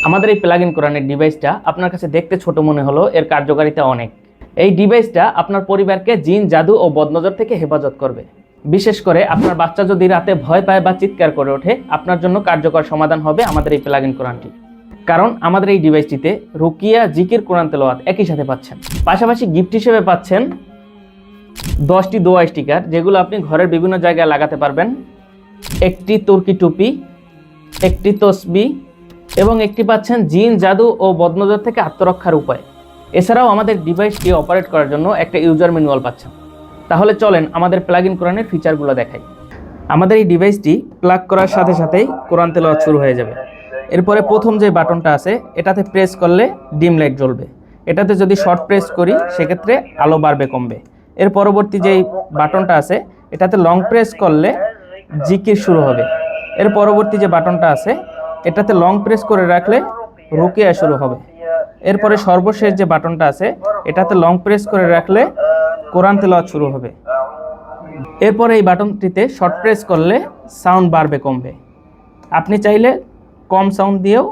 আমাদের এই plug in কোরআনের ডিভাইসটা আপনার কাছে দেখতে ছোট মনে হলো, এর কার্যকারিতা অনেক। এই ডিভাইসটা আপনার পরিবারকে জিন, জাদু ও বদনজর থেকে হেফাজত করবে। বিশেষ করে আপনার বাচ্চা যদি রাতে ভয় পায় বা চিৎকার করে ওঠে, আপনার জন্য কার্যকর সমাধান হবে আমাদের এই প্লাগ ইন কোরআনটি। কারণ আমাদের এই ডিভাইসটিতে রুকিয়া, জিকির, কোরআন তেলাওয়াত একই সাথে পাচ্ছেন। পাশাপাশি গিফট হিসেবে পাচ্ছেন 10টি দোয়া স্টিকার, যেগুলো আপনি ঘরের বিভিন্ন জায়গায় লাগাতে পারবেন, একটি তুর্কি টুপি, একটি তসবি এবং একটি পাচ্ছেন জিন, জাদু ও বদনজর থেকে আত্মরক্ষার উপায়। এছাড়াও আমাদের ডিভাইসটি অপারেট করার জন্য একটা ইউজার ম্যানুয়াল পাচ্ছেন। তাহলে চলেন আমাদের প্লাগ ইন কোরআনের ফিচারগুলো দেখাই। আমাদের এই ডিভাইসটি প্লাগ করার সাথে সাথেই কোরআন তেলাওয়াত শুরু হয়ে যাবে। এরপরে প্রথম যে বাটনটা আছে এটাতে প্রেস করলে ডিম লাইট জ্বলবে। এটাতে যদি শর্ট প্রেস করি সেক্ষেত্রে আলো বাড়বে কমবে। এর পরবর্তী যেই বাটনটা আছে এটাতে লং প্রেস করলে জিকির শুরু হবে। এর পরবর্তী যে বাটনটা আছে এটাতে লং প্রেস করে রাখলে রুকিয়া শুরু হবে। এরপরে সর্বশেষ যে বাটনটা আছে এটাতে লং প্রেস করে রাখলে কোরআন তেলাওয়াত শুরু হবে। এরপরে এই বাটনটিতে শর্ট প্রেস করলে সাউন্ড বাড়বে কমবে। আপনি চাইলে কম সাউন্ড দিয়েও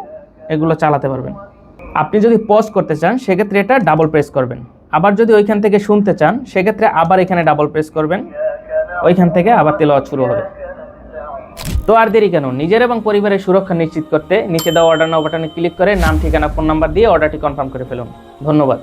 এগুলো চালাতে পারবেন। আপনি যদি পজ করতে চান সেক্ষেত্রে এটা ডাবল প্রেস করবেন। আবার যদি ওইখান থেকে শুনতে চান সেক্ষেত্রে আবার এখানে ডাবল প্রেস করবেন, ওইখান থেকে আবার তেলাওয়াত শুরু হবে। তো আর দেরি কেন, নিজের এবং পরিবারের সুরক্ষা নিশ্চিত করতে নিচে দেওয়া অর্ডার নাও বাটনে ক্লিক করে নাম, ঠিকানা, ফোন নাম্বার দিয়ে অর্ডারটি কনফার্ম করে ফেলুন। ধন্যবাদ।